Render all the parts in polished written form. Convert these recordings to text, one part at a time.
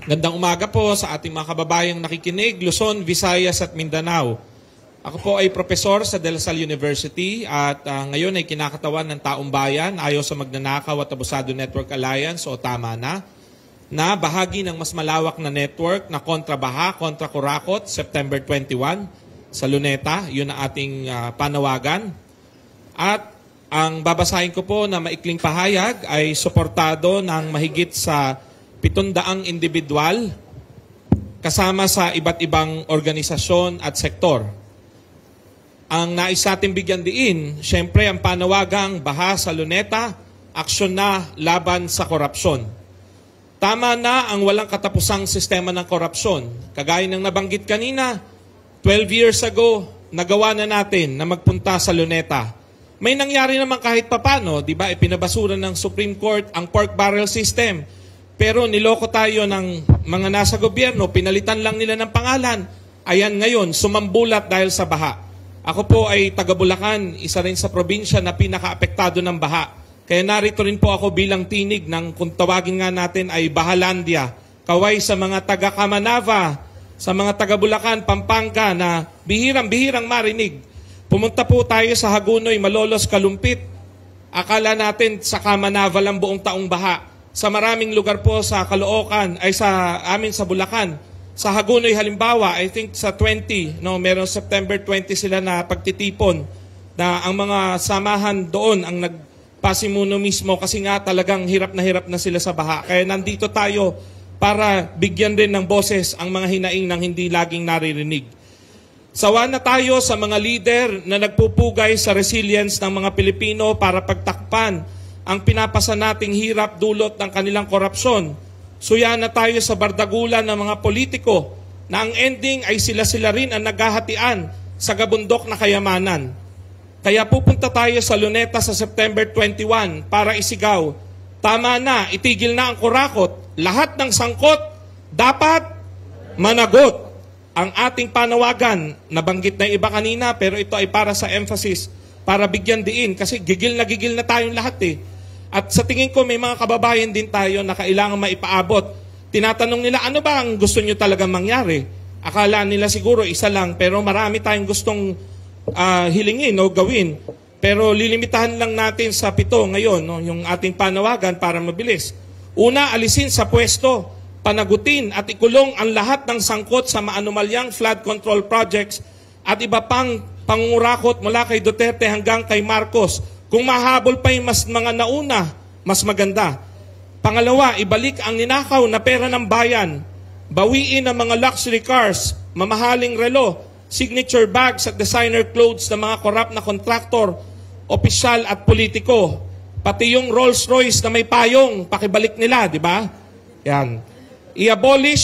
Gandang umaga po sa ating mga kababayang nakikinig, Luzon, Visayas at Mindanao. Ako po ay profesor sa De La Salle University at ngayon ay kinakatawan ng taong bayan ayon sa Magnanakaw at Abusado Network Alliance o Tama na bahagi ng mas malawak na network na kontra baha, kontra kurakot, September 21 sa Luneta. Yun ang ating panawagan. At ang babasahin ko po na maikling pahayag ay suportado ng mahigit sa 700 individual kasama sa iba't ibang organisasyon at sektor. Ang nais natin bigyan diin, syempre ang panawagang baha sa Luneta, aksyon na laban sa korupsyon. Tama na ang walang katapusang sistema ng korupsyon. Kagaya ng nabanggit kanina, 12 years ago, nagawa na natin na magpunta sa Luneta. May nangyari naman kahit papano, di ba? Ipinabasura ng Supreme Court ang pork barrel system. Pero niloko tayo ng mga nasa gobyerno, pinalitan lang nila ng pangalan. Ayan ngayon, sumambulat dahil sa baha. Ako po ay taga Bulacan, isa rin sa probinsya na pinaka-apektado ng baha. Kaya narito rin po ako bilang tinig ng kung tawagin nga natin ay Bahalandia. Kaway sa mga taga Kamanava, sa mga taga Bulacan, Pampanga na bihirang marinig. Pumunta po tayo sa Hagunoy, Malolos, Kalumpit. Akala natin sa Kamanava lang buong taong baha. Sa maraming lugar po sa Caloocan, ay sa amin sa Bulacan. Sa Hagunoy halimbawa, I think sa 20, merong September 20 sila na pagtitipon na ang mga samahan doon ang nagpasimuno mismo kasi nga talagang hirap na sila sa baha. Kaya nandito tayo para bigyan rin ng boses ang mga hinaing ng hindi laging naririnig. Sawa na tayo sa mga leader na nagpupugay sa resilience ng mga Pilipino para pagtakpan ang pinapasa nating hirap dulot ng kanilang korupsyon. Suya na tayo sa bardagulan ng mga politiko na ang ending ay sila-sila rin ang naghahatian sa gabundok na kayamanan. Kaya pupunta tayo sa Luneta sa September 21 para isigaw, tama na, itigil na ang kurakot, lahat ng sangkot dapat managot. Ang ating panawagan, nabanggit na iba kanina pero ito ay para sa emphasis, para bigyan diin kasi gigil na tayong lahat eh. At sa tingin ko may mga kababayan din tayo na kailangan maipaabot. Tinatanong nila, ano ba ang gusto nyo talagang mangyari? Akala nila siguro isa lang, pero marami tayong gustong hilingin o gawin. Pero lilimitahan lang natin sa 7 ngayon, yung ating panawagan para mabilis. Una, alisin sa pwesto, panagutin at ikulong ang lahat ng sangkot sa maanumalyang flood control projects at iba pang pangungurakot mula kay Duterte hanggang kay Marcos. Kung mahabol pa yung mga nauna, mas maganda. Pangalawa, ibalik ang ninakaw na pera ng bayan. Bawiin ang mga luxury cars, mamahaling relo, signature bags at designer clothes ng mga korap na kontraktor, opisyal at politiko. Pati yung Rolls Royce na may payong, pakibalik nila, di ba? Yan.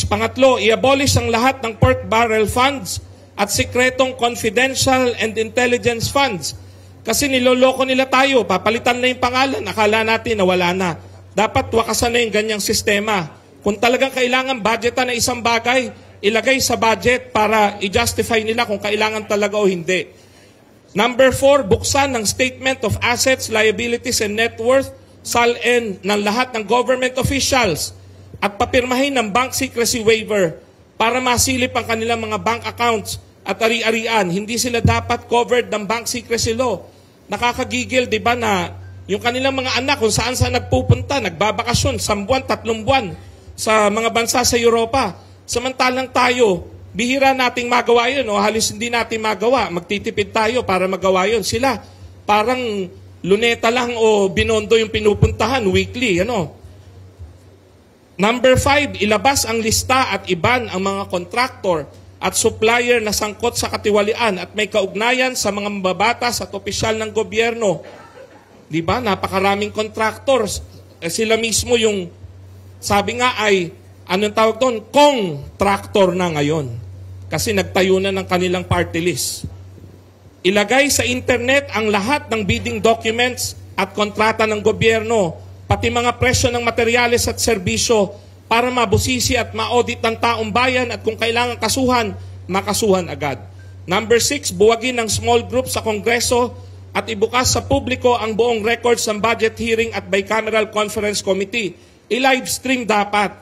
Pangatlo, i-abolish ang lahat ng pork barrel funds at sikretong confidential and intelligence funds. Kasi niloloko nila tayo, papalitan na yung pangalan, akala natin na wala na. Dapat wakasan na yung ganyang sistema. Kung talagang kailangan budgetan na isang bagay, ilagay sa budget para i-justify nila kung kailangan talaga o hindi. Number 4, buksan ng Statement of Assets, Liabilities and Net Worth, SALN, ng lahat ng government officials at papirmahin ng bank secrecy waiver para masilip ang kanilang mga bank accounts at ari-arian. Hindi sila dapat covered ng bank secrecy law. Nakakagigil, di ba, na yung kanilang mga anak kung saan nagpupunta, nagbabakasyon, 1 buwan, 3 buwan sa mga bansa sa Europa. Samantalang tayo, bihira nating magawa yun o halos hindi natin magawa. Magtitipid tayo para magawa yun. Sila, parang Luneta lang o Binondo yung pinupuntahan weekly. Number 5, ilabas ang lista at iban ang mga kontraktor at supplier na sangkot sa katiwalian at may kaugnayan sa mga mababatas at opisyal ng gobyerno. Di ba? Napakaraming contractors. Sila mismo yung, sabi nga ay, anong tawag doon? Contractor na ngayon. Kasi nagtayo na ng kanilang party list. Ilagay sa internet ang lahat ng bidding documents at kontrata ng gobyerno, pati mga presyo ng materyales at serbisyo, para mabusisi at ma-audit ng taong bayan at kung kailangan kasuhan, makasuhan agad. Number 6, buwagin ng small group sa Kongreso at ibukas sa publiko ang buong records ng budget hearing at bicameral conference committee. I-live stream dapat.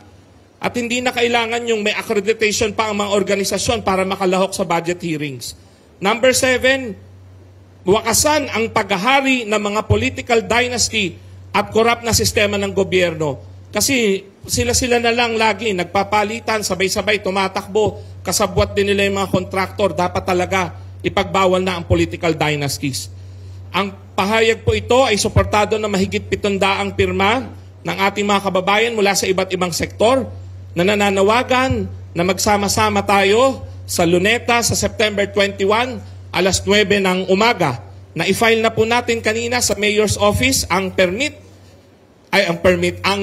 At hindi na kailangan yung may accreditation pa ang mga organisasyon para makalahok sa budget hearings. Number 7, wakasan ang paghahari ng mga political dynasty at corrupt na sistema ng gobyerno. Kasi sila-sila na lang lagi nagpapalitan, sabay-sabay tumatakbo, kasabwat din nila yung mga kontraktor. Dapat talaga ipagbawal na ang political dynasties. Ang pahayag po ito ay suportado na mahigit 700 pirma ng ating mga kababayan mula sa iba't ibang sektor na nananawagan na magsama-sama tayo sa Luneta sa September 21, alas 9 ng umaga. Na-i-file na po natin kanina sa Mayor's Office ang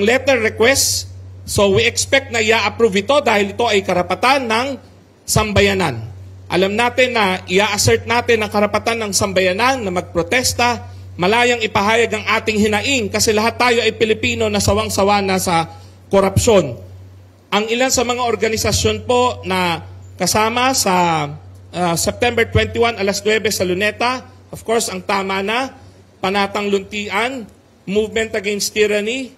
letter request. So we expect na i-approve ito dahil ito ay karapatan ng sambayanan. Alam natin na i-assert natin ang karapatan ng sambayanan na magprotesta, malayang ipahayag ang ating hinaing kasi lahat tayo ay Pilipino na sawang-sawa na sa korupsyon. Ang ilan sa mga organisasyon po na kasama sa September 21, alas 9 sa Luneta, of course, ang tama na, Panatang Luntian, Movement Against Tyranny,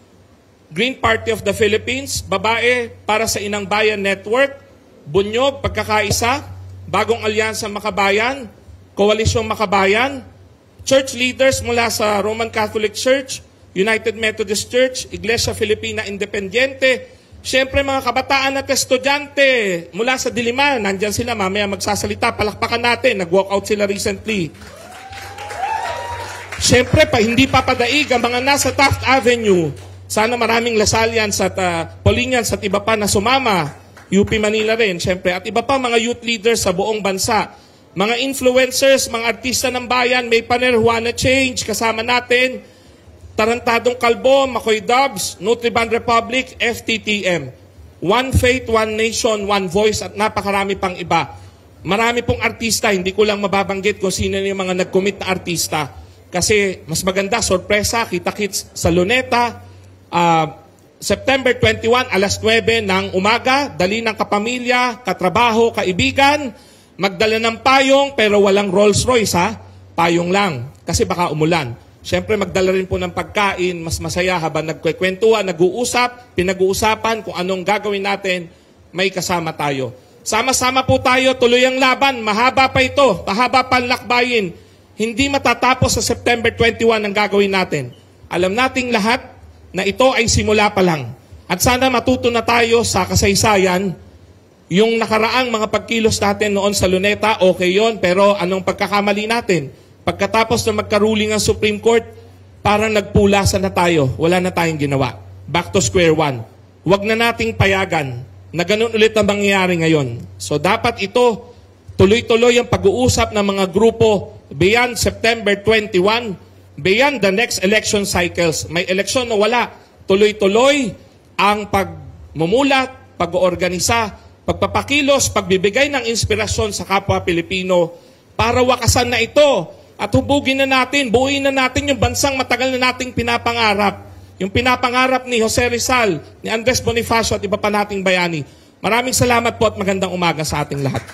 Green Party of the Philippines, Babae para sa Inang Bayan Network, Bunyog, Pagkakaisa, Bagong Alyansa Makabayan, Koalisyong Makabayan, church leaders mula sa Roman Catholic Church, United Methodist Church, Iglesia Filipina Independiente, siyempre mga kabataan at estudyante mula sa Diliman, nandyan sila, mamaya magsasalita, palakpakan natin, nag-walk out sila recently. Siyempre hindi papadaig ang mga nasa Taft Avenue, sana maraming Lasalians at Polinians at iba pa na sumama, UP Manila rin, siyempre, at iba pa mga youth leaders sa buong bansa. Mga influencers, mga artista ng bayan, may Paner Juana Change, kasama natin, Tarantadong Kalbo, Makoy Dubs, Nutriban Republic, FTTM. One Faith, One Nation, One Voice, at napakarami pang iba. Marami pong artista, hindi ko lang mababanggit kung sino yung mga nag-commit na artista. Kasi mas maganda, sorpresa, kita-kits sa Luneta, September 21, alas 9 ng umaga, dali ng kapamilya, katrabaho, kaibigan, magdala ng payong pero walang Rolls Royce ha, payong lang kasi baka umulan. Siyempre magdala rin po ng pagkain, mas masaya habang nagkwekwentuhan, nag-uusap, pinag-uusapan kung anong gagawin natin, may kasama tayo. Sama-sama po tayo, tuloy ang laban, mahaba pa ito, mahaba pa ang lakbayin. Hindi matatapos sa September 21 ang gagawin natin. Alam nating lahat na ito ay simula pa lang. At sana matuto na tayo sa kasaysayan, yung nakaraang mga pagkilos natin noon sa Luneta, okay yon, pero anong pagkakamali natin? Pagkatapos na magkaruling ang Supreme Court, parang nagpulasan na tayo, wala na tayong ginawa. Back to square one. Huwag na nating payagan na ganun ulit ang mangyayari ngayon. So dapat ito, tuloy-tuloy ang pag-uusap ng mga grupo beyond September 21, beyond the next election cycles. May eleksyon na wala. Tuloy-tuloy ang pagmumulat, pag-oorganisa, pagpapakilos, pagbibigay ng inspirasyon sa kapwa Pilipino para wakasan na ito at hubugin na natin, buuin na natin yung bansang matagal na nating pinapangarap. Yung pinapangarap ni Jose Rizal, ni Andres Bonifacio at iba pa nating bayani. Maraming salamat po at magandang umaga sa ating lahat.